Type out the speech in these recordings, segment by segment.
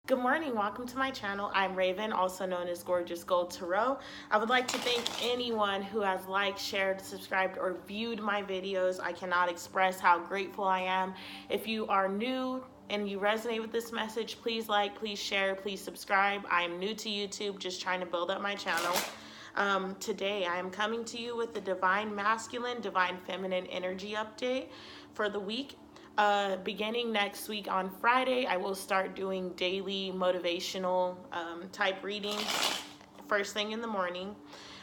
Good morning, welcome to my channel. I'm Raven, also known as Gorgeous Gold Tarot. I would like to thank anyone who has liked, shared, subscribed, or viewed my videos. I cannot express how grateful I am. If you are new and you resonate with this message, please like, please share, please subscribe. I am new to YouTube, just trying to build up my channel. Today I am coming to you with the Divine Masculine, Divine Feminine energy update for the week. Beginning next week on Friday, I will start doing daily motivational type readings first thing in the morning.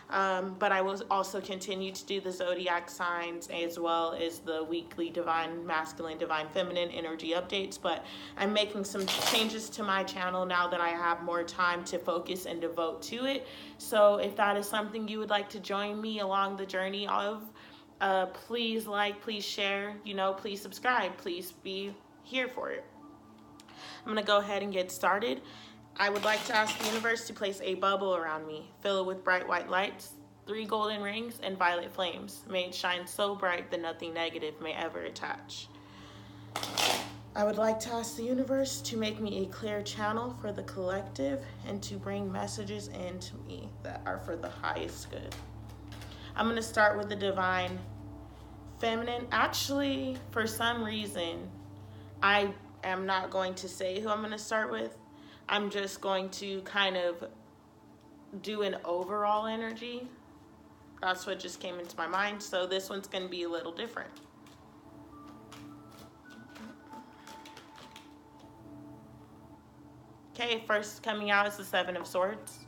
But I will also continue to do the zodiac signs as well as the weekly divine masculine, divine feminine energy updates. But I'm making some changes to my channel now that I have more time to focus and devote to it. So if that is something you would like to join me along the journey of, please like, please share, please subscribe, please be here for it. I'm going to go ahead and get started. I would like to ask the universe to place a bubble around me, fill it with bright white lights, 3 golden rings, and violet flames. May it shine so bright that nothing negative may ever attach. I would like to ask the universe to make me a clear channel for the collective and to bring messages into me that are for the highest good. I'm going to start with the divine feminine. Actually, for some reason, I am not going to say who I'm going to start with. I'm just going to kind of do an overall energy. That's what just came into my mind. So this one's going to be a little different. Okay, first coming out is the Seven of Swords.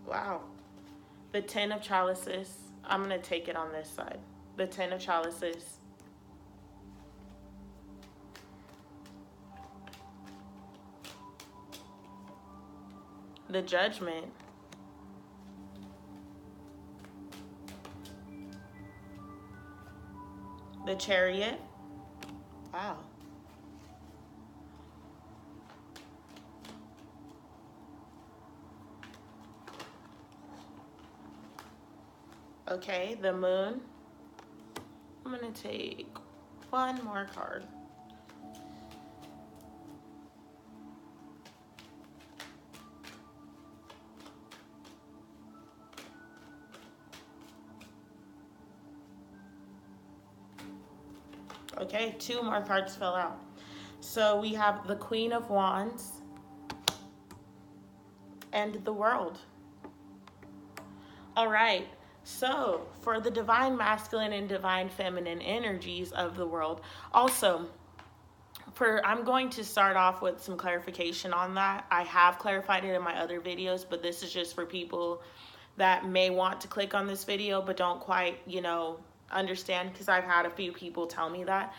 Wow. The Ten of Chalices. I'm going to take it on this side. The Ten of Chalices. The Judgment. The Chariot. Wow. Okay, the Moon. I'm going to take one more card. Okay, 2 more cards fell out. So we have the Queen of Wands and the World. All right. So, for the divine masculine and divine feminine energies of the world, also, I'm going to start off with some clarification on that. I have clarified it in my other videos, but this is just for people that may want to click on this video but don't quite, understand, because I've had a few people tell me that.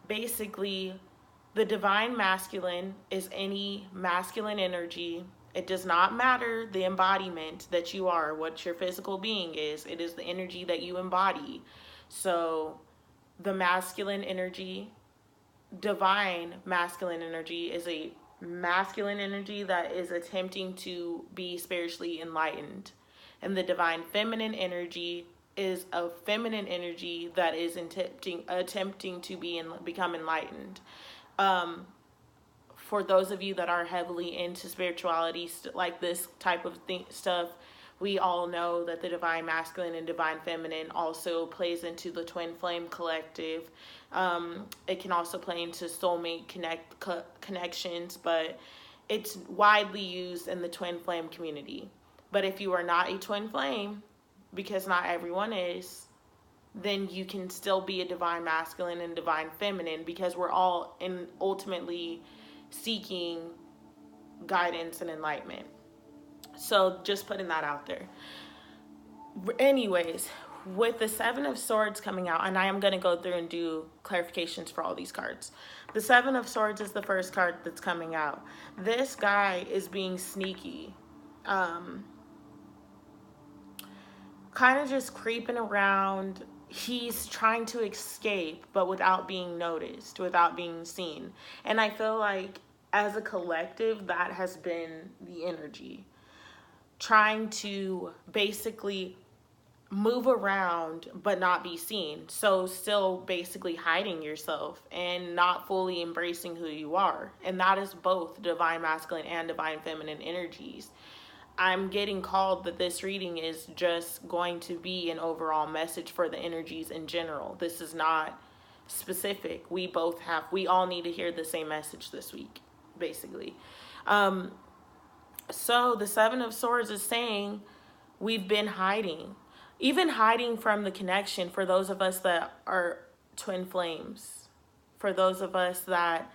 Basically, the divine masculine is any masculine energy. It does not matter the embodiment that you are, what your physical being is. It is the energy that you embody. So the masculine energy, divine masculine energy, is a masculine energy that is attempting to be spiritually enlightened. And the divine feminine energy is a feminine energy that is attempting to become enlightened. For those of you that are heavily into spirituality, like this type of stuff, we all know that the divine masculine and divine feminine also plays into the twin flame collective. It can also play into soulmate connections, but it's widely used in the twin flame community. But if you are not a twin flame, because not everyone is, then you can still be a divine masculine and divine feminine, because we're all ultimately seeking guidance and enlightenment. So just putting that out there. Anyways, with the Seven of Swords coming out, and I am going to go through and do clarifications for all these cards. The Seven of Swords is the first card that's coming out. This guy is being sneaky. Kind of just creeping around. He's trying to escape, but without being noticed, without being seen. And I feel like as a collective, that has been the energy. Trying to basically move around but not be seen. So still basically hiding yourself and not fully embracing who you are. And that is both divine masculine and divine feminine energies. I'm getting called that this reading is just going to be an overall message for the energies in general. This is not specific. We all need to hear the same message this week, basically. So the Seven of Swords is saying we've been hiding, even hiding from the connection for those of us that are twin flames, for those of us that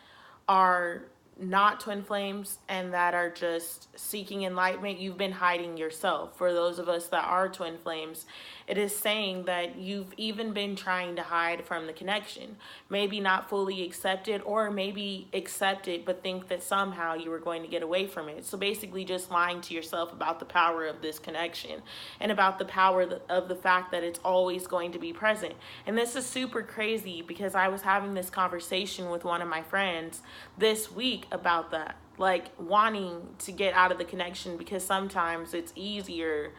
are not twin flames and that are just seeking enlightenment. You've been hiding yourself. For those of us that are twin flames, it is saying that you've even been trying to hide from the connection, maybe not fully accept it, or maybe accept it but think that somehow you were going to get away from it. So basically just lying to yourself about the power of this connection and about the power of the fact that it's always going to be present. And this is super crazy because I was having this conversation with one of my friends this week about that, like wanting to get out of the connection, because sometimes it's easier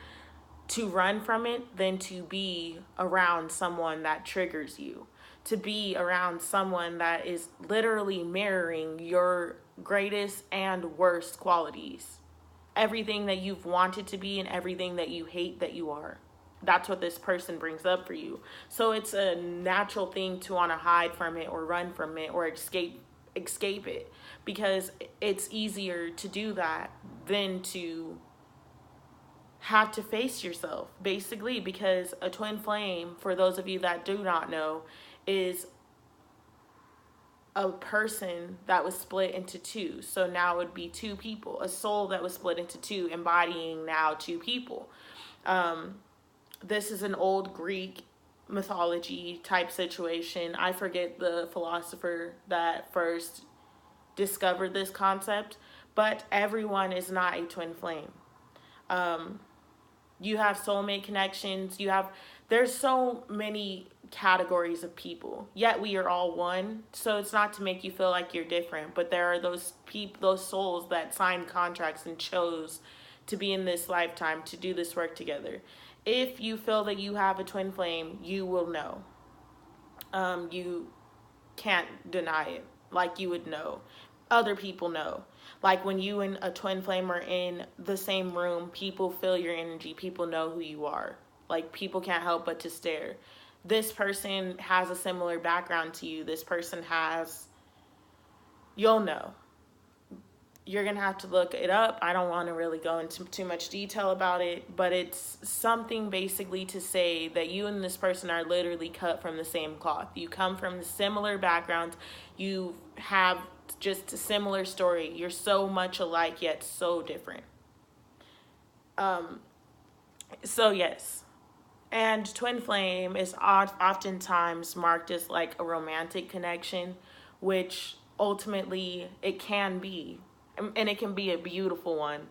to run from it than to be around someone that triggers you, to be around someone that is literally mirroring your greatest and worst qualities, everything that you've wanted to be and everything that you hate that you are. That's what this person brings up for you. So it's a natural thing to want to hide from it or run from it or escape it, because it's easier to do that than to have to face yourself, basically. Because a twin flame, for those of you that do not know, is a person that was split into two. So now it would be two people, a soul that was split into two, embodying now two people. This is an old Greek mythology type situation. I forget the philosopher that first discovered this concept, but everyone is not a twin flame. You have soulmate connections. There's so many categories of people, yet we are all one. So it's not to make you feel like you're different, but there are those souls that signed contracts and chose to be in this lifetime to do this work together. If you feel that you have a twin flame, you will know. You can't deny it. Like, you would know. Other people know. Like, when you and a twin flame are in the same room, people feel your energy. People know who you are. Like, people can't help but to stare. This person has a similar background to you. This person has... You'll know. You're going to have to look it up. I don't want to really go into too much detail about it, but it's something basically to say that you and this person are literally cut from the same cloth. You come from similar backgrounds. You have just a similar story. You're so much alike, yet so different. So yes. And twin flame is oftentimes marked as like a romantic connection, which ultimately it can be. And it can be a beautiful one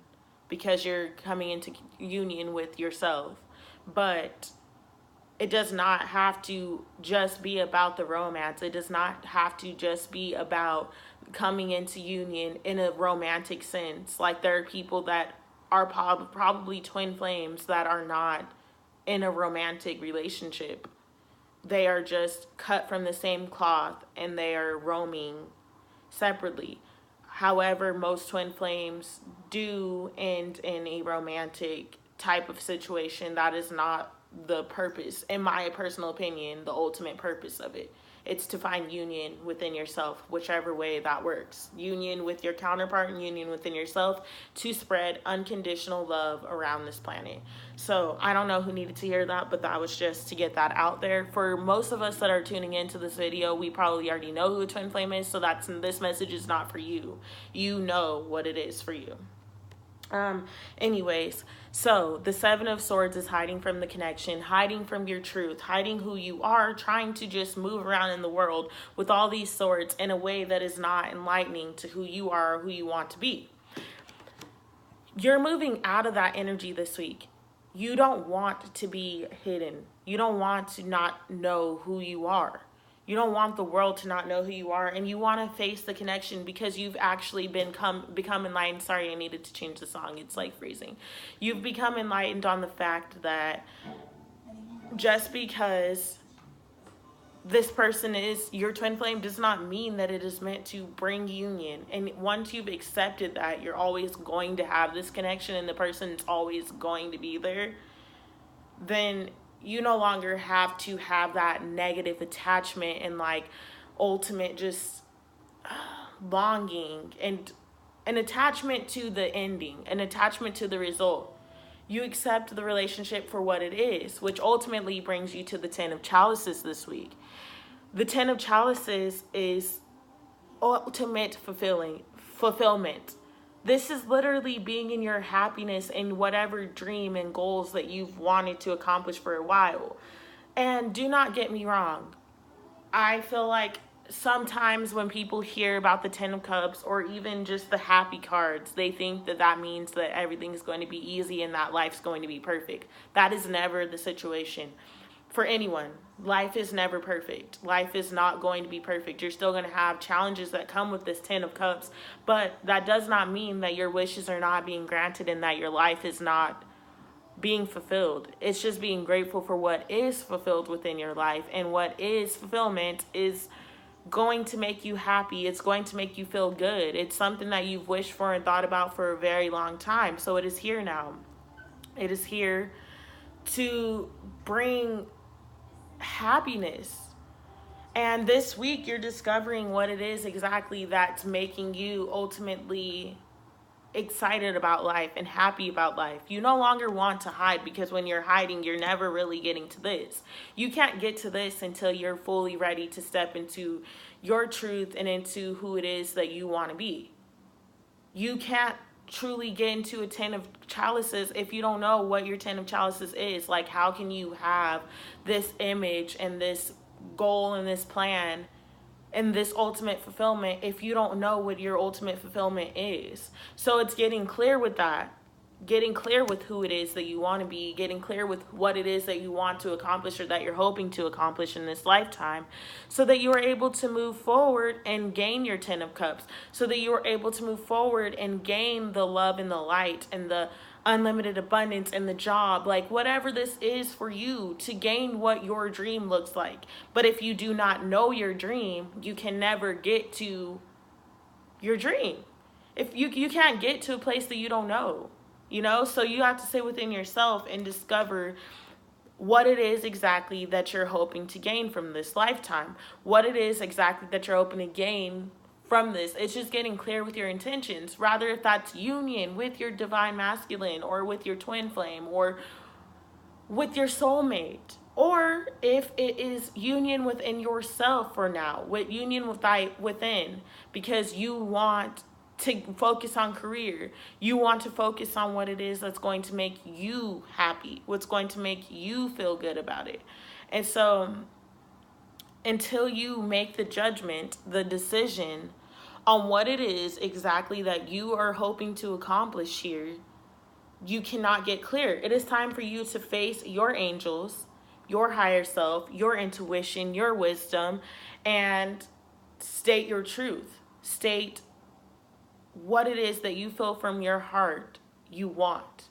because you're coming into union with yourself. But it does not have to just be about the romance. It does not have to just be about coming into union in a romantic sense. Like, there are people that are probably twin flames that are not in a romantic relationship. They are just cut from the same cloth and they are roaming separately. However, most twin flames do end in a romantic type of situation. That is not the purpose, in my personal opinion, the ultimate purpose of it. It's to find union within yourself, whichever way that works. Union with your counterpart and union within yourself to spread unconditional love around this planet. So I don't know who needed to hear that, but that was just to get that out there. For most of us that are tuning into this video, we probably already know who a twin flame is, so this message is not for you. You know what it is for you. Anyways, so the Seven of Swords is hiding from the connection, hiding from your truth, hiding who you are, trying to just move around in the world with all these swords in a way that is not enlightening to who you are or who you want to be. You're moving out of that energy this week. You don't want to be hidden. You don't want to not know who you are. You don't want the world to not know who you are, and you want to face the connection because you've actually become enlightened. Sorry, I needed to change the song. It's like freezing. You've become enlightened on the fact that just because this person is your twin flame does not mean that it is meant to bring union. And once you've accepted that you're always going to have this connection and the person's always going to be there, then you no longer have to have that negative attachment and like ultimate just longing and an attachment to the ending, an attachment to the result. You accept the relationship for what it is, which ultimately brings you to the Ten of Chalices this week. The Ten of Chalices is ultimate fulfillment. This is literally being in your happiness in whatever dream and goals that you've wanted to accomplish for a while. And do not get me wrong, I feel like sometimes when people hear about the Ten of Cups or even just the happy cards, they think that that means that everything's going to be easy and that life's going to be perfect. That is never the situation for anyone. Life is never perfect. Life is not going to be perfect. You're still going to have challenges that come with this Ten of Cups, but that does not mean that your wishes are not being granted and that your life is not being fulfilled. It's just being grateful for what is fulfilled within your life, and what is fulfillment is going to make you happy. It's going to make you feel good. It's something that you've wished for and thought about for a very long time. So it is here now. It is here to bring happiness. And this week you're discovering what it is exactly that's making you ultimately excited about life and happy about life. You no longer want to hide, because when you're hiding, you're never really getting to this. You can't get to this until you're fully ready to step into your truth and into who it is that you want to be. You can't truly get into a Ten of Chalices if you don't know what your Ten of Chalices is. Like, how can you have this image and this goal and this plan and this ultimate fulfillment if you don't know what your ultimate fulfillment is? So it's getting clear with that, getting clear with who it is that you want to be, getting clear with what it is that you want to accomplish or that you're hoping to accomplish in this lifetime, so that you are able to move forward and gain your Ten of Cups, so that you are able to move forward and gain the love and the light and the unlimited abundance and the job, like whatever this is for you, to gain what your dream looks like. But if you do not know your dream, you can never get to your dream. If you can't get to a place that you don't know, so you have to sit within yourself and discover what it is exactly that you're hoping to gain from this lifetime, what it is exactly that you're hoping to gain from this. It's just getting clear with your intentions, rather if that's union with your divine masculine or with your twin flame or with your soulmate, or if it is union within yourself for now, with union within, because you want to focus on career. You want to focus on what it is that's going to make you happy, what's going to make you feel good about it. And so until you make the judgment, the decision on what it is exactly that you are hoping to accomplish here, you cannot get clear. It is time for you to face your angels, your higher self, your intuition, your wisdom, and state your truth. State what it is that you feel from your heart you want.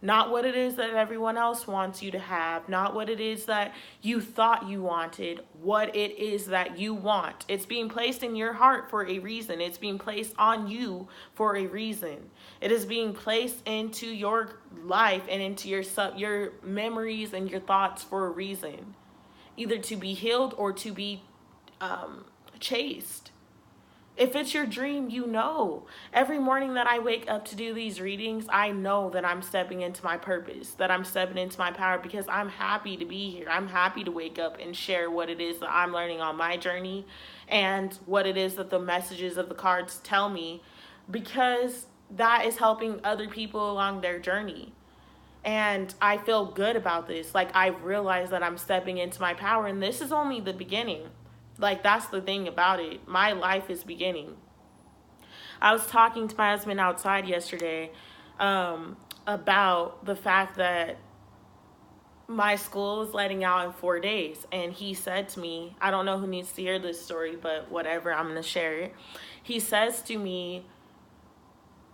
Not what it is that everyone else wants you to have. Not what it is that you thought you wanted. What it is that you want. It's being placed in your heart for a reason. It's being placed on you for a reason. It is being placed into your life and into your memories and your thoughts for a reason. Either to be healed or to be chased. If it's your dream, every morning that I wake up to do these readings, I know that I'm stepping into my purpose, that I'm stepping into my power, because I'm happy to be here. I'm happy to wake up and share what it is that I'm learning on my journey and what it is that the messages of the cards tell me, because that is helping other people along their journey. And I feel good about this. Like, I've realized that I'm stepping into my power, and this is only the beginning. Like, that's the thing about it. My life is beginning. I was talking to my husband outside yesterday about the fact that my school is letting out in 4 days. And he said to me, I don't know who needs to hear this story, but whatever, I'm going to share it. He says to me,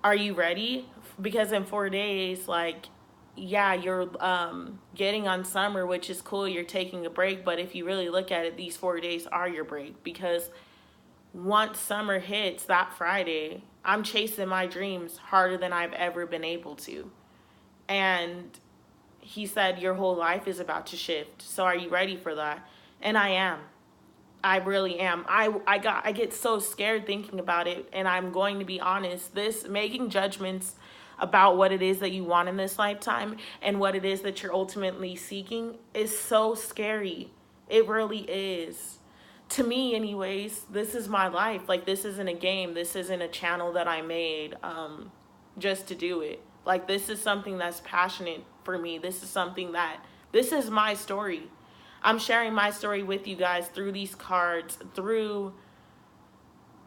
are you ready? Because in 4 days, like, yeah, you're getting on summer, which is cool. You're taking a break, but if you really look at it, these 4 days are your break, because once summer hits that Friday, I'm chasing my dreams harder than I've ever been able to. And he said, your whole life is about to shift. So are you ready for that? And I am. I really am. I get so scared thinking about it, and I'm going to be honest. This making judgments about what it is that you want in this lifetime and what it is that you're ultimately seeking is so scary. It really is. To me, anyways, this is my life. Like, this isn't a game. This isn't a channel that I made just to do it. Like, this is something that's passionate for me. This is my story. I'm sharing my story with you guys through these cards, through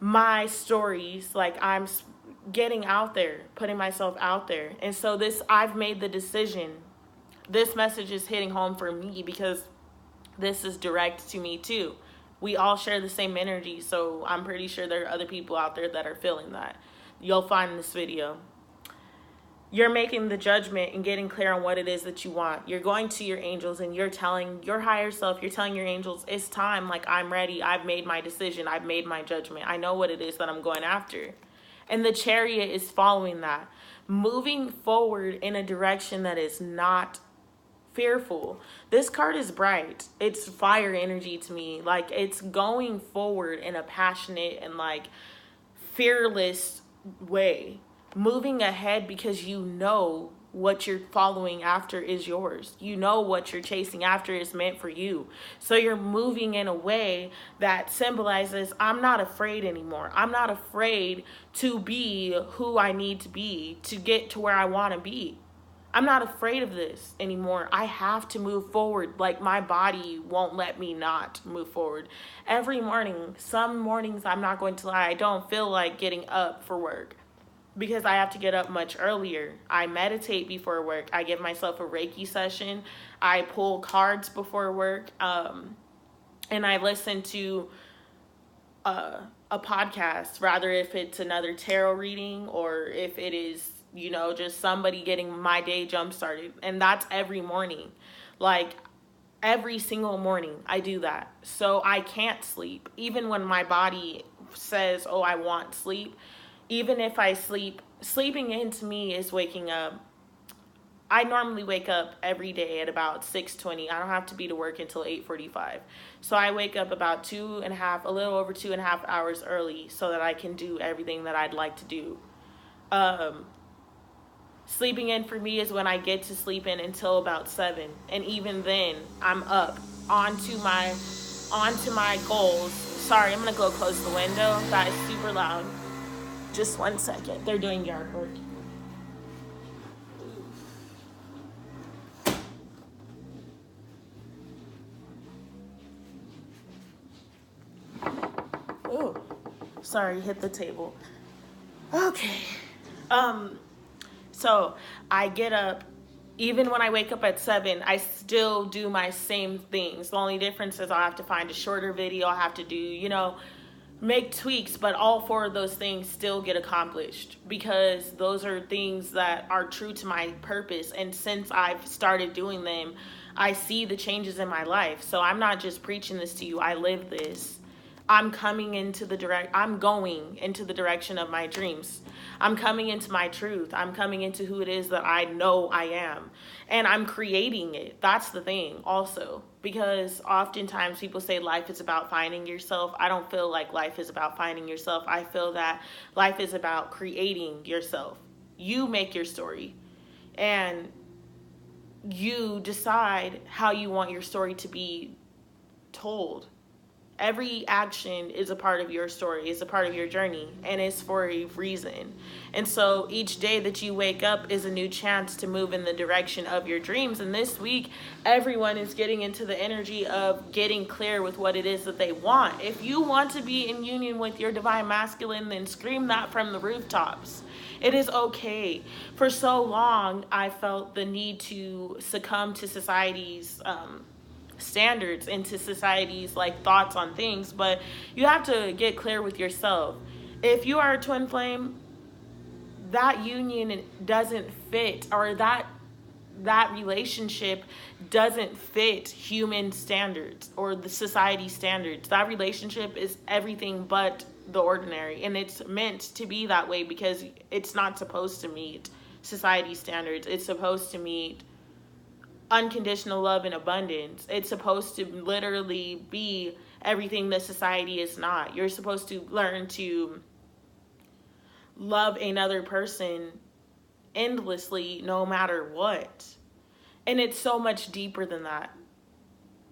my stories. Like, I'm getting out there, putting myself out there. And so I've made the decision. This message is hitting home for me because this is direct to me too. We all share the same energy, so I'm pretty sure there are other people out there that are feeling that. You'll find in this video. You're making the judgment and getting clear on what it is that you want. You're going to your angels and you're telling your higher self, you're telling your angels, it's time. Like, I'm ready. I've made my decision. I've made my judgment. I know what it is that I'm going after. And the Chariot is following that, moving forward in a direction that is not fearful. This card is bright. It's fire energy to me. Like, it's going forward in a passionate and like fearless way. Moving ahead because you know what you're following after is yours. You know what you're chasing after is meant for you. So you're moving in a way that symbolizes, I'm not afraid anymore. I'm not afraid to be who I need to be to get to where I want to be. I'm not afraid of this anymore. I have to move forward. Like, my body won't let me not move forward. Every morning, some mornings, I'm not going to lie, I don't feel like getting up for work, because I have to get up much earlier. I meditate before work. I give myself a Reiki session. I pull cards before work. And I listen to a podcast, rather if it's another tarot reading or if it is, just somebody getting my day jump started. And that's every morning. Like, every single morning I do that. So I can't sleep. Even when my body says, oh, I want sleep, even if I sleeping into me is waking up. I normally wake up every day at about 6:20. I don't have to be to work until 8:45. So I wake up about a little over 2.5 hours early so that I can do everything that I'd like to do. Sleeping in for me is when I get to sleep in until about 7. And even then, I'm up onto my goals. Sorry, I'm going to go close the window. That is super loud. Just 1 second. They're doing yard work. Ooh, sorry, hit the table. Okay. So I get up. Even when I wake up at 7, I still do my same things. The only difference is I'll have to find a shorter video. I have to do, make tweaks, but all 4 of those things still get accomplished because those are things that are true to my purpose. And since I've started doing them, I see the changes in my life. So I'm not just preaching this to you. I live this. I'm going into the direction of my dreams. I'm coming into my truth. I'm coming into who it is that I know I am. And I'm creating it. That's the thing also. Because oftentimes people say life is about finding yourself. I don't feel like life is about finding yourself. I feel that life is about creating yourself. You make your story. And you decide how you want your story to be told. Every action is a part of your story, is a part of your journey, and it's for a reason. And so each day that you wake up is a new chance to move in the direction of your dreams. And this week, everyone is getting into the energy of getting clear with what it is that they want. If you want to be in union with your divine masculine, then scream that from the rooftops. It is okay. For so long, I felt the need to succumb to society's standards, into society's like thoughts on things, but you have to get clear with yourself. If you are a twin flame, that union doesn't fit, or that that relationship doesn't fit human standards or the society standards. That relationship is everything but the ordinary, and it's meant to be that way because it's not supposed to meet society standards. It's supposed to meet unconditional love and abundance. It's supposed to literally be everything that society is not. You're supposed to learn to love another person endlessly no matter what. And it's so much deeper than that.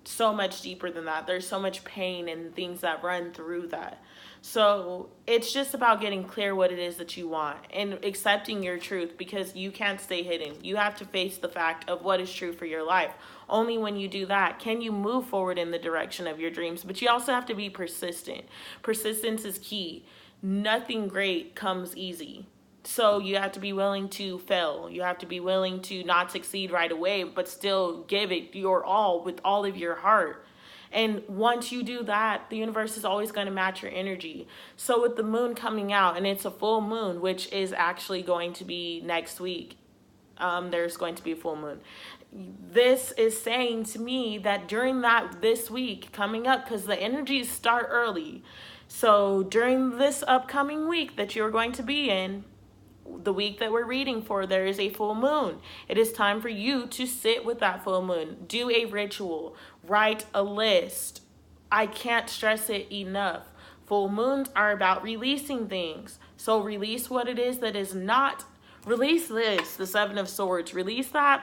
So much deeper than that. There's so much pain and things that run through that. So it's just about getting clear what it is that you want and accepting your truth, because you can't stay hidden. You have to face the fact of what is true for your life. Only when you do that can you move forward in the direction of your dreams. But you also have to be persistent. Persistence is key. Nothing great comes easy. So you have to be willing to fail. You have to be willing to not succeed right away, but still give it your all with all of your heart. And once you do that, the universe is always going to match your energy. So with the moon coming out, and it's a full moon, which is actually going to be next week, there's going to be a full moon. This is saying to me that during this week coming up, because the energies start early. So during this upcoming week that you're going to be in, the week that we're reading for, there is a full moon. It is time for you to sit with that full moon. Do a ritual. Write a list. I can't stress it enough. Full moons are about releasing things. So release what it is that is not. Release this, the Seven of Swords. Release that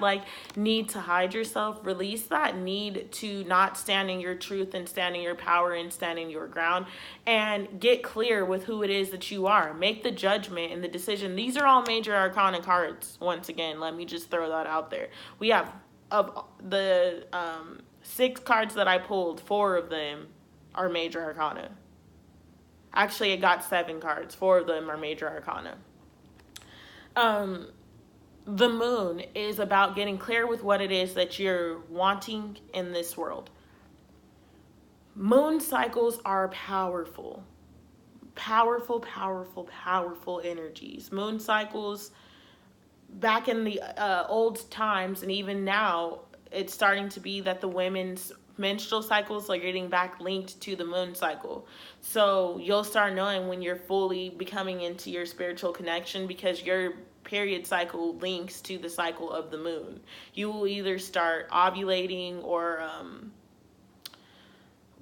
need to hide yourself. Release that need to not stand in your truth and stand in your power and stand in your ground. And get clear with who it is that you are. Make the judgment and the decision. These are all major arcana cards. Once again, let me just throw that out there. We have, of the 6 cards that I pulled, 4 of them are major arcana. Actually, I got 7 cards. 4 of them are major arcana. The moon is about getting clear with what it is that you're wanting in this world. Moon cycles are powerful. Powerful, powerful, powerful energies. Moon cycles, back in the old times, and even now, it's starting to be that the women's menstrual cycles are getting back linked to the moon cycle. So you'll start knowing when you're fully becoming into your spiritual connection, because your period cycle links to the cycle of the moon. You will either start ovulating or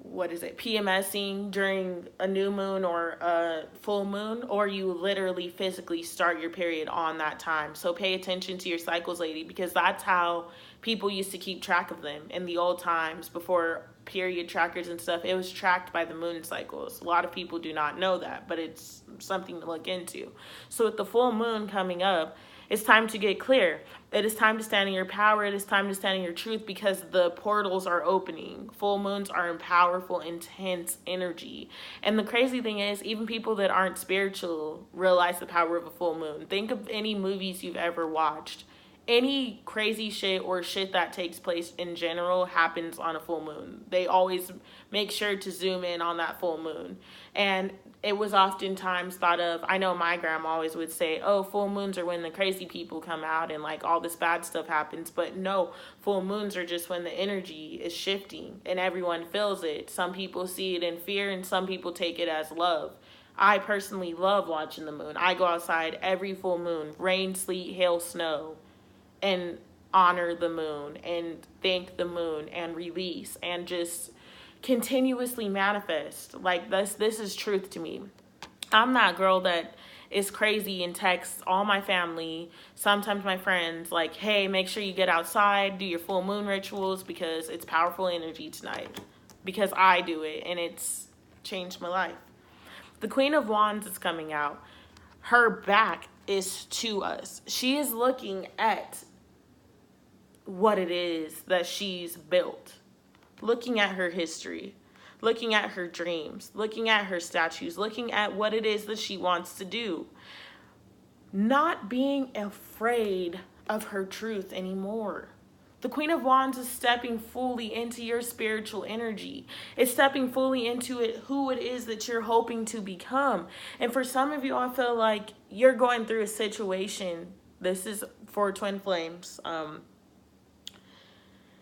PMSing during a new moon or a full moon, or you literally physically start your period on that time. So pay attention to your cycles, lady, because that's how people used to keep track of them in the old times before period trackers and stuff. It was tracked by the moon cycles. A lot of people do not know that, but it's something to look into. So with the full moon coming up, it's time to get clear. It is time to stand in your power. It is time to stand in your truth, because the portals are opening. Full moons are in powerful, intense energy. And the crazy thing is, even people that aren't spiritual realize the power of a full moon. Think of any movies you've ever watched. Any crazy shit or shit that takes place in general happens on a full moon. They always make sure to zoom in on that full moon. And it was oftentimes thought of, I know my grandma always would say, oh, full moons are when the crazy people come out and all this bad stuff happens. But no, full moons are just when the energy is shifting and everyone feels it. Some people see it in fear and some people take it as love. I personally love watching the moon. I go outside every full moon, rain, sleet, hail, snow, and honor the moon and thank the moon and release and just continuously manifest. This is truth to me. I'm that girl that is crazy and texts all my family, sometimes my friends, hey, make sure you get outside, do your full moon rituals, because it's powerful energy tonight. Because I do it and it's changed my life. The Queen of Wands is coming out. Her back is to us. She is looking at what it is that she's built, looking at her history, looking at her dreams, looking at her statues, looking at what it is that she wants to do, not being afraid of her truth anymore. The Queen of Wands is stepping fully into your spiritual energy. It's stepping fully into it, who it is that you're hoping to become. And for some of you, I feel like you're going through a situation. This is for twin flames.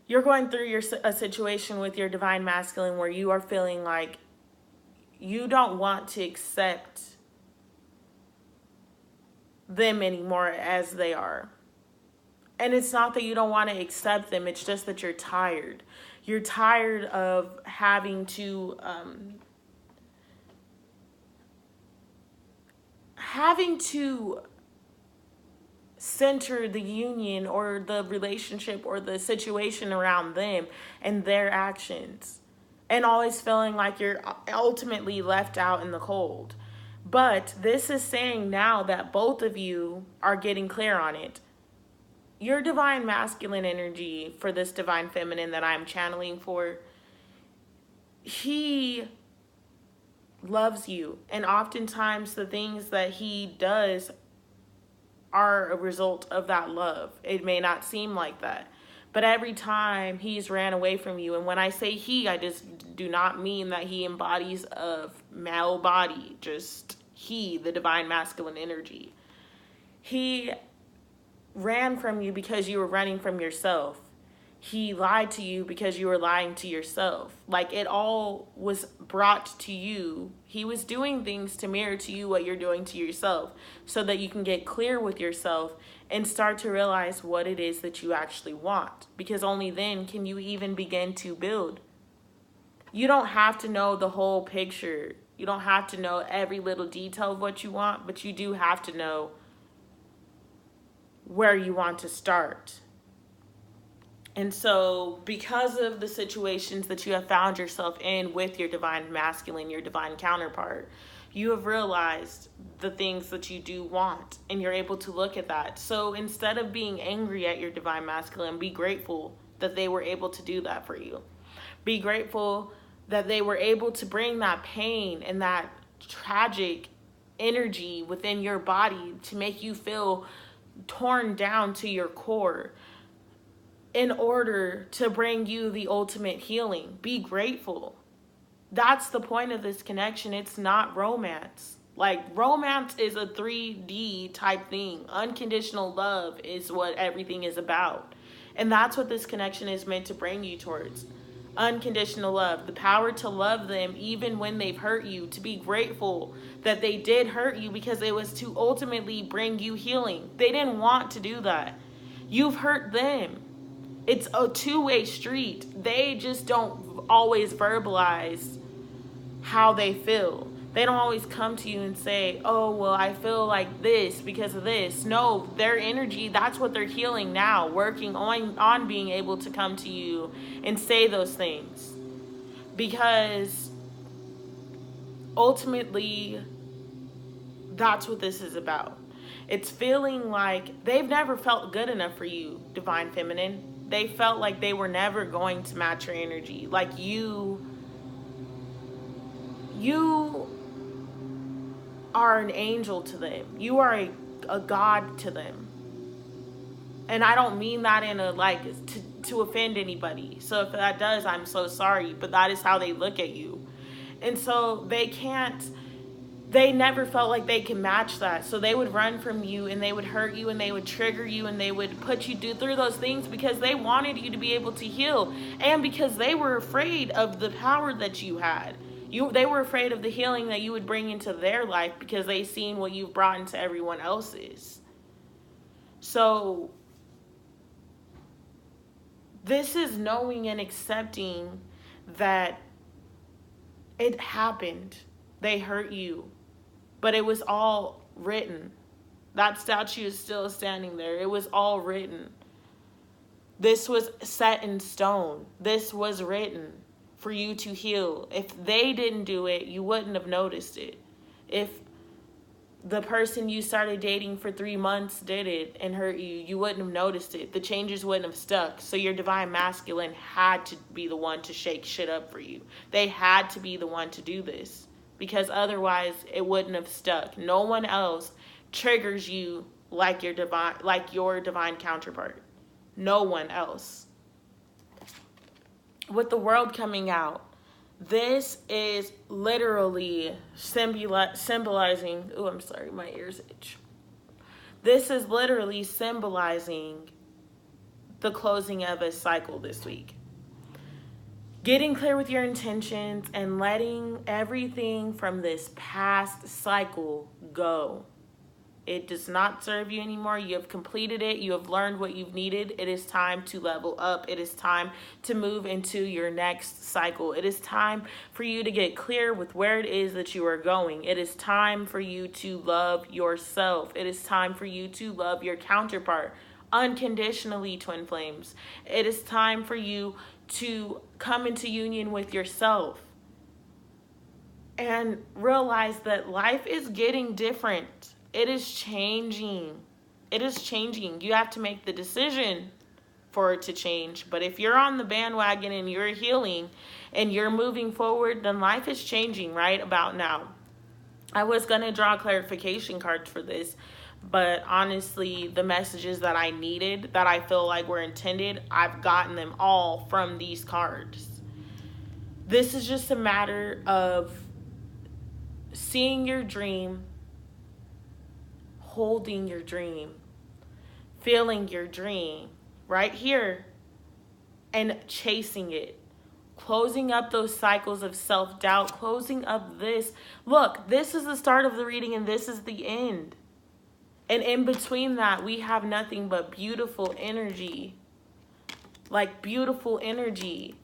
you're going through a situation with your divine masculine where you are feeling like you don't want to accept them anymore as they are. And it's not that you don't want to accept them, it's just that you're tired. You're tired of having to center the union or the relationship or the situation around them and their actions, and always feeling like you're ultimately left out in the cold. But this is saying now that both of you are getting clear on it. Your divine masculine energy for this divine feminine that I'm channeling for, he loves you. And oftentimes the things that he does are a result of that love. It may not seem like that, but every time he's ran away from you, and when I say he, I just do not mean that he embodies a male body, just he, the divine masculine energy. He ran from you because you were running from yourself. He lied to you because you were lying to yourself. Like, it all was brought to you. He was doing things to mirror to you what you're doing to yourself, so that you can get clear with yourself and start to realize what it is that you actually want. Because only then can you even begin to build. You don't have to know the whole picture. You don't have to know every little detail of what you want, but you do have to know where you want to start. And so, because of the situations that you have found yourself in with your divine masculine, your divine counterpart, you have realized the things that you do want, and you're able to look at that. So instead of being angry at your divine masculine, be grateful that they were able to do that for you. Be grateful that they were able to bring that pain and that tragic energy within your body to make you feel torn down to your core, in order to bring you the ultimate healing. Be grateful. That's the point of this connection. It's not romance. Like, romance is a 3D type thing. Unconditional love is what everything is about. And that's what this connection is meant to bring you towards. Unconditional love. The power to love them even when they've hurt you. To be grateful that they did hurt you, because it was to ultimately bring you healing. They didn't want to do that. You've hurt them. It's a two-way street. They just don't always verbalize how they feel. They don't always come to you and say, oh, well, I feel like this because of this. No, their energy, that's what they're healing now, working on being able to come to you and say those things. Because ultimately, that's what this is about. It's feeling like they've never felt good enough for you, divine feminine. They felt like they were never going to match your energy. Like you are an angel to them. You are a god to them. And I don't mean that in a to offend anybody. So if that does, I'm so sorry. But that is how they look at you. And so they never felt like they can match that. So they would run from you, and they would hurt you, and they would trigger you, and they would put you through those things because they wanted you to be able to heal, and because they were afraid of the power that you had. They were afraid of the healing that you would bring into their life because they seen what you've brought into everyone else's. So this is knowing and accepting that it happened. They hurt you. But it was all written. That statue is still standing there. It was all written. This was set in stone. This was written for you to heal. If they didn't do it, you wouldn't have noticed it. If the person you started dating for 3 months did it and hurt you, you wouldn't have noticed it. The changes wouldn't have stuck. So your divine masculine had to be the one to shake shit up for you. They had to be the one to do this, because otherwise it wouldn't have stuck. No one else triggers you like your divine counterpart. No one else. With the world coming out, this is literally symbolizing, oh, I'm sorry, my ears itch. This is literally symbolizing the closing of a cycle this week. Getting clear with your intentions and letting everything from this past cycle go. It does not serve you anymore. You have completed it. You have learned what you've needed. It is time to level up. It is time to move into your next cycle. It is time for you to get clear with where it is that you are going. It is time for you to love yourself. It is time for you to love your counterpart unconditionally, twin flames. It is time for you to come into union with yourself and realize that life is getting different. It is changing. It is changing. You have to make the decision for it to change. But if you're on the bandwagon and you're healing and you're moving forward, then life is changing right about now. I was going to draw clarification cards for this, but honestly, the messages that I needed, that I feel like were intended, I've gotten them all from these cards. This is just a matter of seeing your dream, holding your dream, feeling your dream right here, and chasing it. Closing up those cycles of self-doubt, closing up this. Look, this is the start of the reading and this is the end. And in between that, we have nothing but beautiful energy. Like beautiful energy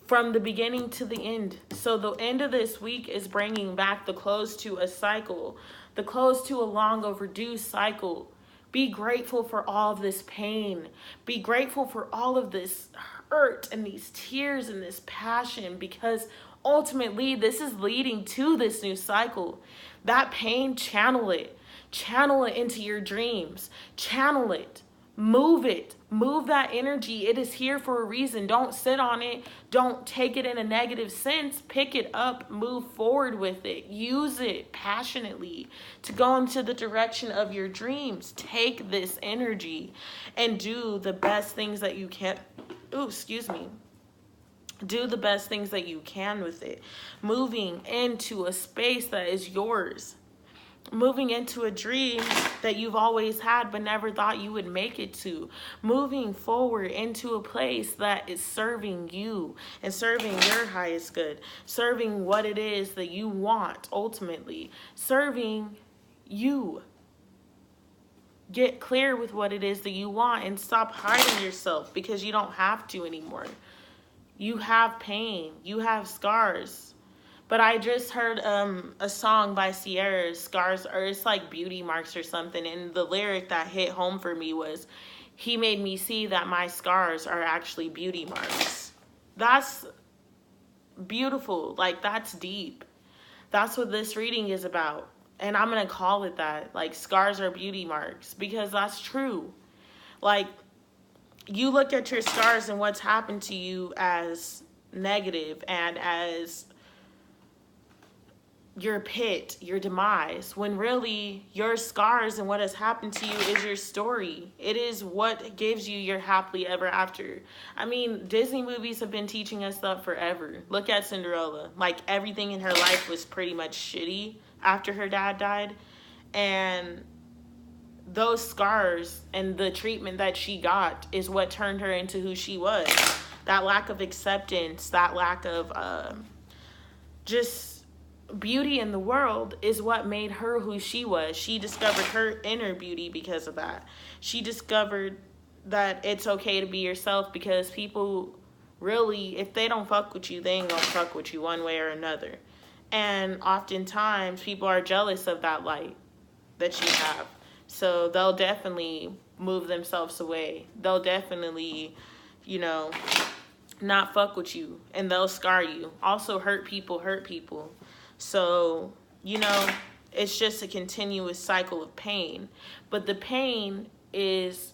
from the beginning to the end. So the end of this week is bringing back the close to a cycle, the close to a long overdue cycle. Be grateful for all of this pain. Be grateful for all of this hurt and these tears and this passion, because ultimately this is leading to this new cycle. That pain, channel it. Channel it into your dreams. Channel it. Move it. Move that energy. It is here for a reason. Don't sit on it. Don't take it in a negative sense. Pick it up. Move forward with it. Use it passionately to go into the direction of your dreams. Take this energy and do the best things that you can. Ooh, excuse me. Do the best things that you can with it. Moving into a space that is yours. Moving into a dream that you've always had but never thought you would make it to. Moving forward into a place that is serving you and serving your highest good. Serving what it is that you want ultimately. Serving you. Get clear with what it is that you want and stop hiding yourself, because you don't have to anymore. You have pain. You have scars. But I just heard a song by Sierra, Scars, or it's like Beauty Marks or something. And the lyric that hit home for me was, he made me see that my scars are actually beauty marks. That's beautiful. Like, that's deep. That's what this reading is about. And I'm going to call it that. Like, scars are beauty marks, because that's true. Like, you look at your scars and what's happened to you as negative and as your pit, your demise, when really your scars and what has happened to you is your story. It is what gives you your happily ever after. I mean, Disney movies have been teaching us that forever. Look at Cinderella. Like, everything in her life was pretty much shitty after her dad died. And those scars and the treatment that she got is what turned her into who she was. That lack of acceptance, that lack of just beauty in the world is what made her who she was. She discovered her inner beauty because of that. She discovered that it's okay to be yourself, because people really, if they don't fuck with you, they ain't gonna fuck with you one way or another. And oftentimes people are jealous of that light that you have. So they'll definitely move themselves away. They'll definitely, not fuck with you, and they'll scar you. Also, hurt people hurt people. So, it's just a continuous cycle of pain. But the pain is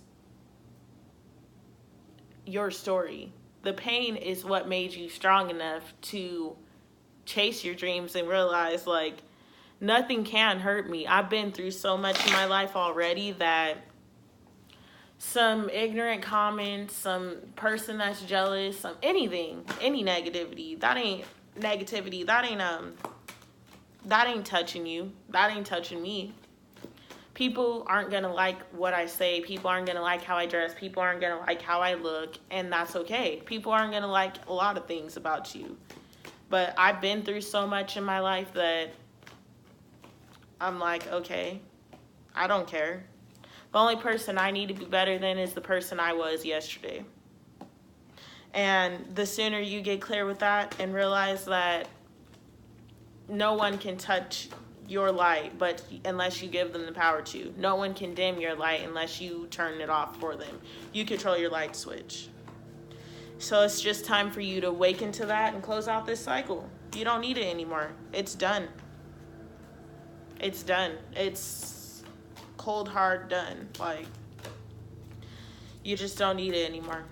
your story. The pain is what made you strong enough to chase your dreams and realize, like, nothing can hurt me. I've been through so much in my life already that some ignorant comments, some person that's jealous, anything, any negativity, that ain't touching you. That ain't touching me. People aren't going to like what I say. People aren't going to like how I dress. People aren't going to like how I look. And that's okay. People aren't going to like a lot of things about you. But I've been through so much in my life that I'm like, okay, I don't care. The only person I need to be better than is the person I was yesterday. And the sooner you get clear with that and realize that no one can touch your light, but unless you give them the power to. No one can dim your light unless you turn it off for them. You control your light switch. So it's just time for you to awaken to that and close out this cycle. You don't need it anymore. It's done. It's done. It's cold, hard done. Like, you just don't need it anymore.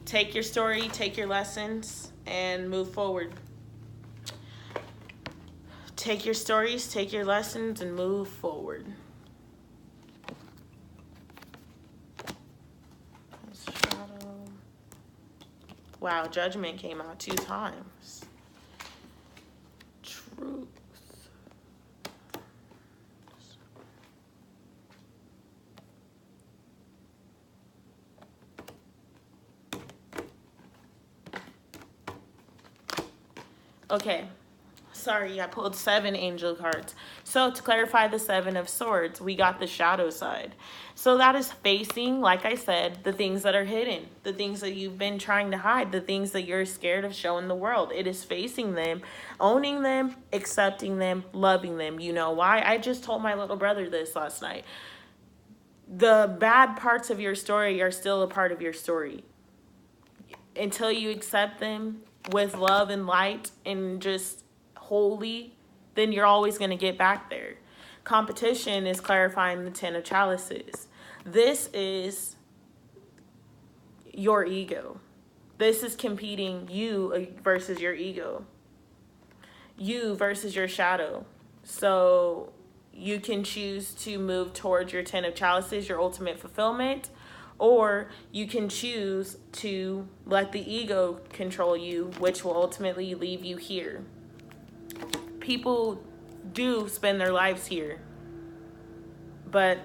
Take your story, take your lessons, and move forward. Take your stories, take your lessons, and move forward. Shadow. Wow, Judgment came out 2 times. Truth. Okay. Sorry, I pulled 7 angel cards. So to clarify the 7 of swords, we got the shadow side. So that is facing, like I said, the things that are hidden, the things that you've been trying to hide, the things that you're scared of showing the world. It is facing them, owning them, accepting them, loving them. You know why? I just told my little brother this last night. The bad parts of your story are still a part of your story. Until you accept them with love and light and just holy, then you're always going to get back there. Competition is clarifying the 10 of chalices. This is your ego. This is competing you versus your ego. You versus your shadow. So you can choose to move towards your 10 of chalices, your ultimate fulfillment, or you can choose to let the ego control you, which will ultimately leave you here. People do spend their lives here, but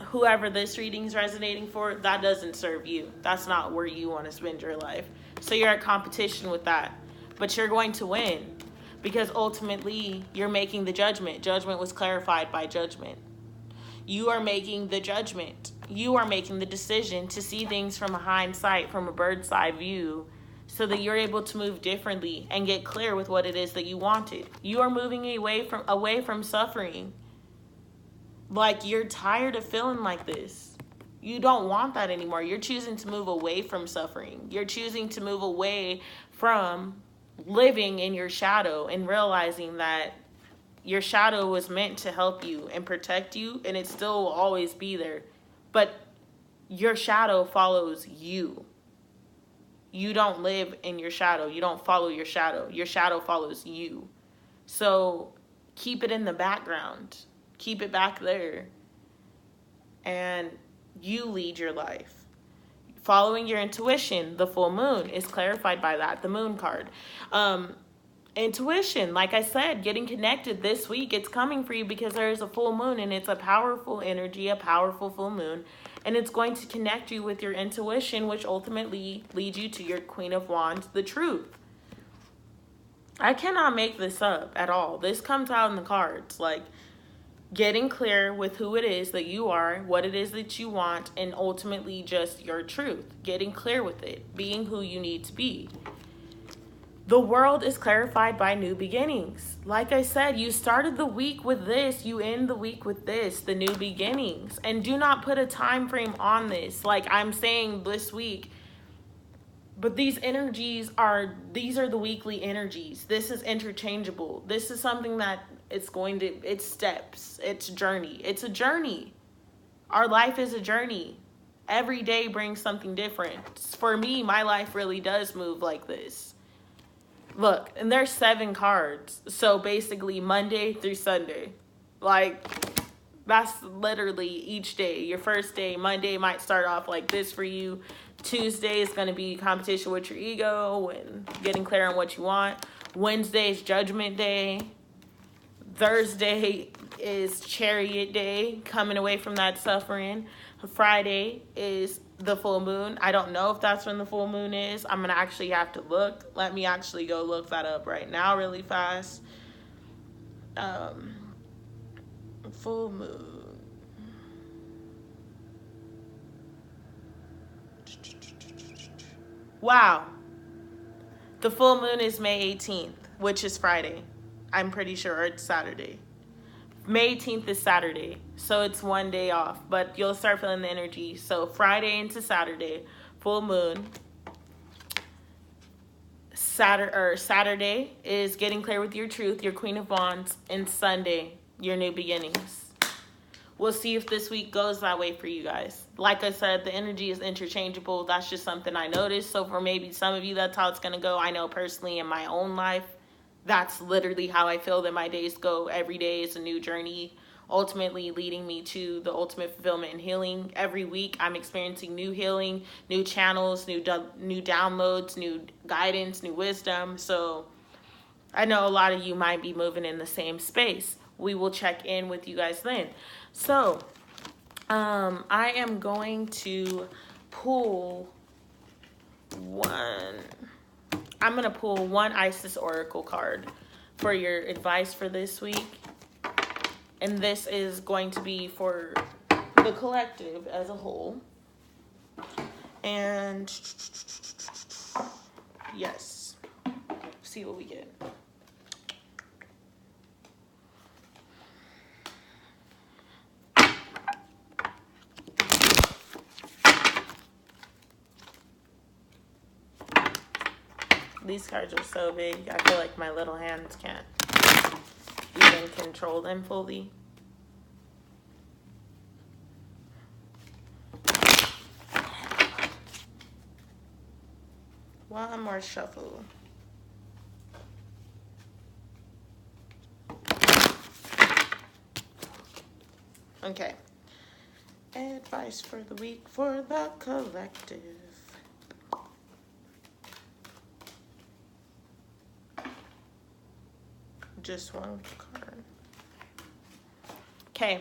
whoever this reading is resonating for, that doesn't serve you. That's not where you want to spend your life. So you're at competition with that, but you're going to win because ultimately you're making the judgment. Judgment was clarified by judgment. You are making the judgment. You are making the decision to see things from a hindsight, from a bird's eye view, so that you're able to move differently and get clear with what it is that you wanted. You are moving away from suffering. Like, you're tired of feeling like this. You don't want that anymore. You're choosing to move away from suffering. You're choosing to move away from living in your shadow and realizing that your shadow was meant to help you and protect you, and it still will always be there. But your shadow follows you. You don't live in your shadow. You don't follow your shadow. Your shadow follows you. So keep it in the background. Keep it back there. And you lead your life. Following your intuition, the full moon is clarified by that, the moon card. Intuition, like I said, getting connected this week, it's coming for you because there is a full moon and it's a powerful energy, a powerful full moon. And it's going to connect you with your intuition, which ultimately leads you to your Queen of Wands, the truth. I cannot make this up at all. This comes out in the cards. Like, getting clear with who it is that you are, what it is that you want, and ultimately just your truth. Getting clear with it. Being who you need to be. The world is clarified by new beginnings. Like I said, you started the week with this, you end the week with this, the new beginnings. And do not put a time frame on this. Like I'm saying this week, but these energies are the weekly energies. This is interchangeable. This is something that it's steps, it's journey. It's a journey. Our life is a journey. Every day brings something different. For me, my life really does move like this. Look, and there's 7 cards. So basically Monday through Sunday. Like, that's literally each day. Your first day, Monday might start off like this for you. Tuesday is going to be competition with your ego and getting clear on what you want. Wednesday is Judgment Day. Thursday is Chariot Day, coming away from that suffering. Friday is the full moon. I don't know if that's when the full moon is. I'm going to actually have to look. Let me actually go look that up right now really fast. Full moon. Wow. The full moon is May 18th, which is Friday. I'm pretty sure it's Saturday. May 18th is Saturday, so it's one day off, but you'll start feeling the energy. So Friday into Saturday, full moon. Saturday is getting clear with your truth, your Queen of Wands, and Sunday, your new beginnings. We'll see if this week goes that way for you guys. Like I said, the energy is interchangeable. That's just something I noticed. So for maybe some of you, that's how it's going to go. I know personally in my own life, that's literally how I feel that my days go. Every day is a new journey, ultimately leading me to the ultimate fulfillment and healing. Every week, I'm experiencing new healing, new channels, new downloads, new guidance, new wisdom. So I know a lot of you might be moving in the same space. We will check in with you guys then. So, I am going to pull one. I'm going to pull one Isis Oracle card for your advice for this week. And this is going to be for the collective as a whole. And yes, see what we get. These cards are so big, I feel like my little hands can't even control them fully. One more shuffle. Okay. Advice for the week for the collective. Just one card. Okay.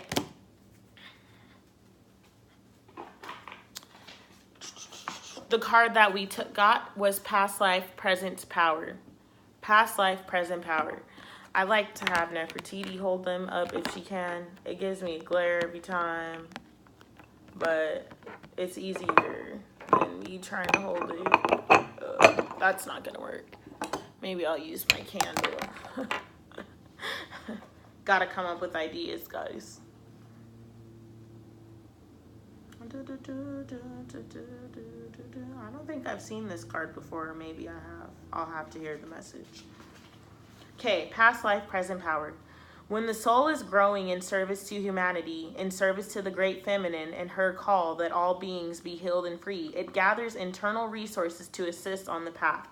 The card that we got was Past Life, Present Power. Past Life, Present Power. I like to have Nefertiti hold them up if she can. It gives me a glare every time, but it's easier than me trying to hold it. That's not gonna work. Maybe I'll use my candle. Gotta come up with ideas, guys. I don't think I've seen this card before, or maybe I have. I'll have to hear the message. Okay, past life, present power. When the soul is growing in service to humanity, in service to the great feminine and her call that all beings be healed and free, it gathers internal resources to assist on the path.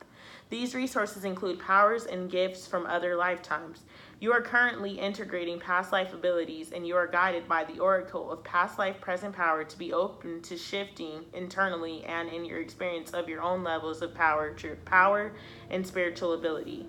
These resources include powers and gifts from other lifetimes. You are currently integrating past life abilities, and you are guided by the oracle of past life present power to be open to shifting internally and in your experience of your own levels of power and spiritual ability.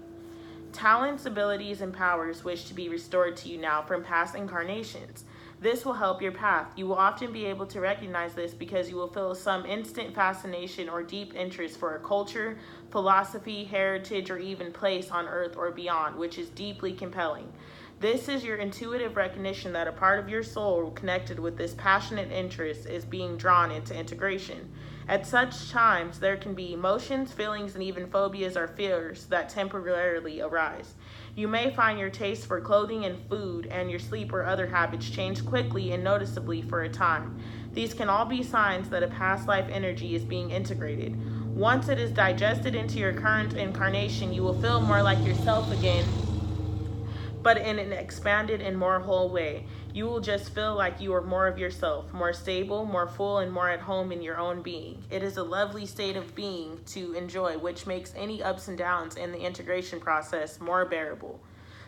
Talents, abilities, and powers wish to be restored to you now from past incarnations. This will help your path. You will often be able to recognize this because you will feel some instant fascination or deep interest for a culture, philosophy, heritage, or even place on earth or beyond, which is deeply compelling. This is your intuitive recognition that a part of your soul connected with this passionate interest is being drawn into integration. At such times, there can be emotions, feelings, and even phobias or fears that temporarily arise. You may find your taste for clothing and food and your sleep or other habits change quickly and noticeably for a time. These can all be signs that a past life energy is being integrated. Once it is digested into your current incarnation, you will feel more like yourself again, but in an expanded and more whole way. You will just feel like you are more of yourself, more stable, more full, and more at home in your own being. It is a lovely state of being to enjoy, which makes any ups and downs in the integration process more bearable.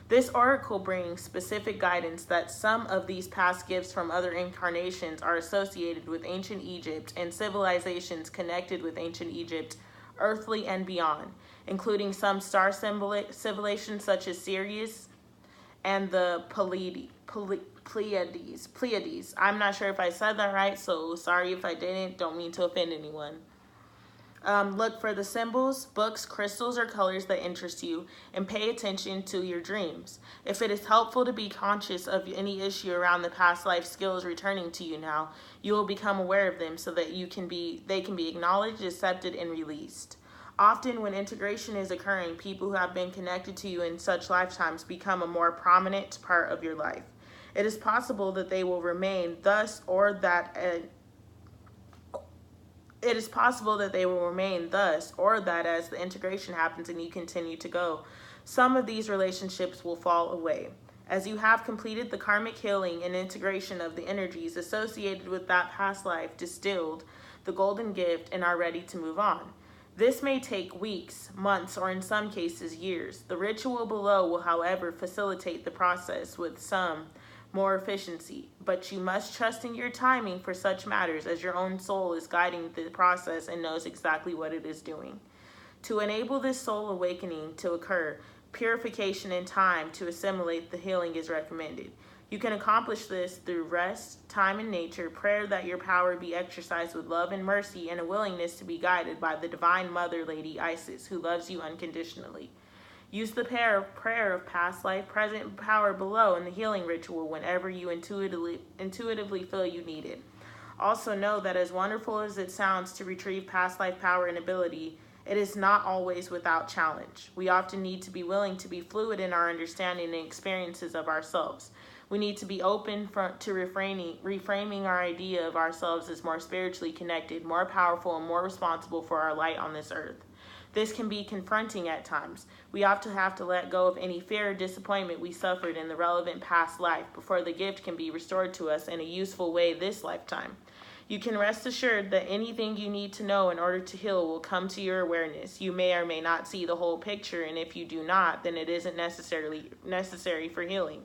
This oracle brings specific guidance that some of these past gifts from other incarnations are associated with ancient Egypt and civilizations connected with ancient Egypt, earthly and beyond, including some star civilizations such as Sirius and the Pleiades. I'm not sure if I said that right, so sorry if I didn't. Don't mean to offend anyone. Look for the symbols, books, crystals, or colors that interest you, and pay attention to your dreams. If it is helpful to be conscious of any issue around the past life skills returning to you now, you will become aware of them so that they can be acknowledged, accepted, and released. Often when integration is occurring, people who have been connected to you in such lifetimes become a more prominent part of your life. It is possible that they will remain thus or that it is possible that they will remain thus, or that as the integration happens and you continue to go, some of these relationships will fall away. As you have completed the karmic healing and integration of the energies associated with that past life, distilled the golden gift, and are ready to move on. This may take weeks, months, or in some cases years. The ritual below will, however, facilitate the process with some more efficiency, but you must trust in your timing for such matters, as your own soul is guiding the process and knows exactly what it is doing. To enable this soul awakening to occur, purification and time to assimilate the healing is recommended. You can accomplish this through rest, time in nature, prayer that your power be exercised with love and mercy, and a willingness to be guided by the Divine Mother Lady Isis, who loves you unconditionally. Use the prayer of past life, present power below in the healing ritual whenever you intuitively feel you need it. Also know that as wonderful as it sounds to retrieve past life power and ability, it is not always without challenge. We often need to be willing to be fluid in our understanding and experiences of ourselves. We need to be open to reframing our idea of ourselves as more spiritually connected, more powerful, and more responsible for our light on this earth. This can be confronting at times. We often have to let go of any fear or disappointment we suffered in the relevant past life before the gift can be restored to us in a useful way this lifetime. You can rest assured that anything you need to know in order to heal will come to your awareness. You may or may not see the whole picture, and if you do not, then it isn't necessary for healing.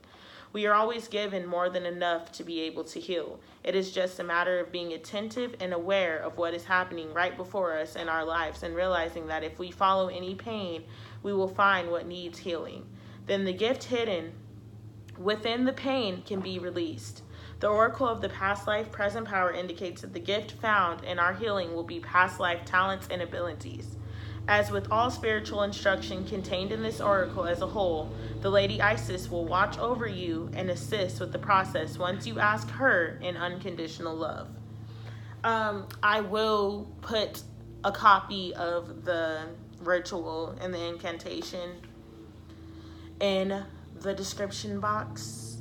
We are always given more than enough to be able to heal. It is just a matter of being attentive and aware of what is happening right before us in our lives, and realizing that if we follow any pain, we will find what needs healing. Then the gift hidden within the pain can be released. The oracle of the past life present power indicates that the gift found in our healing will be past life talents and abilities. As with all spiritual instruction contained in this oracle as a whole, the Lady Isis will watch over you and assist with the process once you ask her in unconditional love. I will put a copy of the ritual and the incantation in the description box.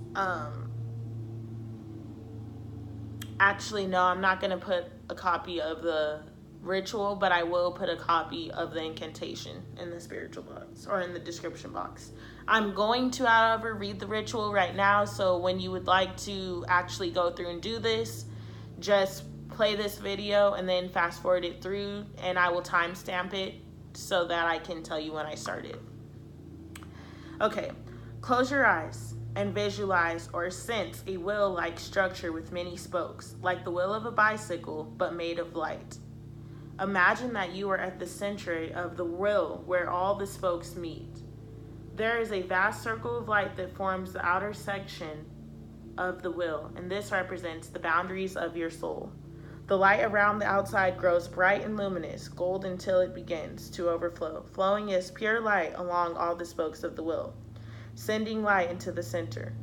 Actually, no, I'm not going to put a copy of the ritual, but I will put a copy of the incantation in the spiritual box or in the description box. I'm going to, however, read the ritual right now, so when you would like to actually go through and do this, just play this video and then fast forward it through, and I will timestamp it so that I can tell you when I started. Okay, close your eyes and visualize or sense a wheel-like structure with many spokes, like the wheel of a bicycle, but made of light. Imagine that you are at the center of the wheel where all the spokes meet. There is a vast circle of light that forms the outer section of the wheel, and this represents the boundaries of your soul. The light around the outside grows bright and luminous, gold, until it begins to overflow, flowing as pure light along all the spokes of the wheel, sending light into the center.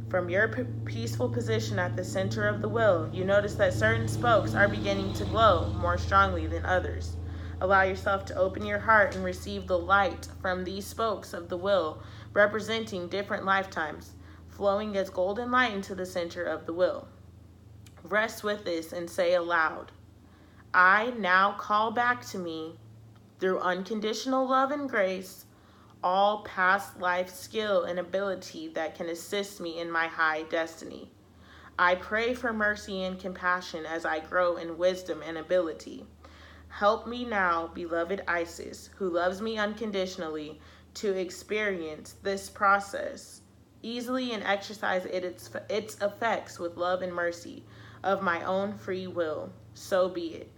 From your peaceful position at the center of the wheel, you notice that certain spokes are beginning to glow more strongly than others. Allow yourself to open your heart and receive the light from these spokes of the wheel, representing different lifetimes, flowing as golden light into the center of the wheel. Rest with this and say aloud, I now call back to me, through unconditional love and grace, all past life skill and ability that can assist me in my high destiny. I pray for mercy and compassion as I grow in wisdom and ability. Help me now, beloved Isis, who loves me unconditionally, to experience this process easily and exercise its effects with love and mercy of my own free will. So be it.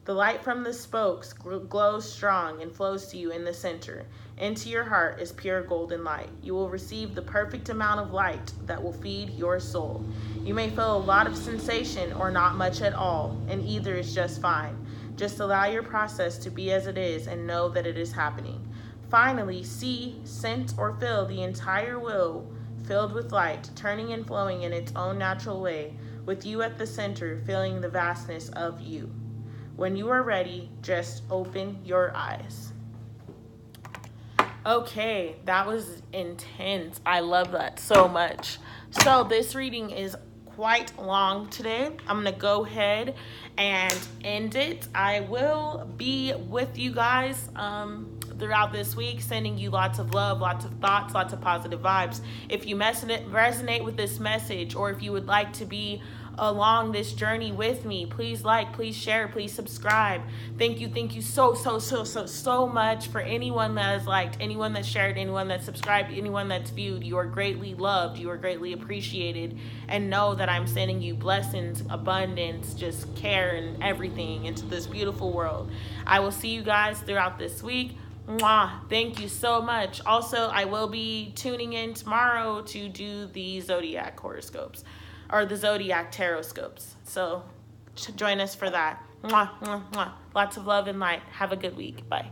The light from the spokes glows strong and flows to you in the center, Into your heart is pure golden light. You will receive the perfect amount of light that will feed your soul. You may feel a lot of sensation or not much at all, and either is just fine. Just allow your process to be as it is and know that it is happening. Finally, see, sense, or feel the entire wheel filled with light, turning and flowing in its own natural way, with you at the center, feeling the vastness of you. When you are ready, just open your eyes. Okay, that was intense. I love that so much. So this reading is quite long today. I'm going to go ahead and end it. I will be with you guys throughout this week, sending you lots of love, lots of thoughts, lots of positive vibes. If you resonate with this message, or if you would like to be along this journey with me, please like, please share, please subscribe. Thank you so much for anyone that has liked, anyone that shared, anyone that subscribed, anyone that's viewed. You are greatly loved, you are greatly appreciated, and know that I'm sending you blessings, abundance, just care and everything into this beautiful world. I will see you guys throughout this week. Mwah. Thank you so much. Also, I will be tuning in tomorrow to do the zodiac horoscopes, or the zodiac tarot scopes. So join us for that. Mwah, mwah, mwah. Lots of love and light. Have a good week. Bye.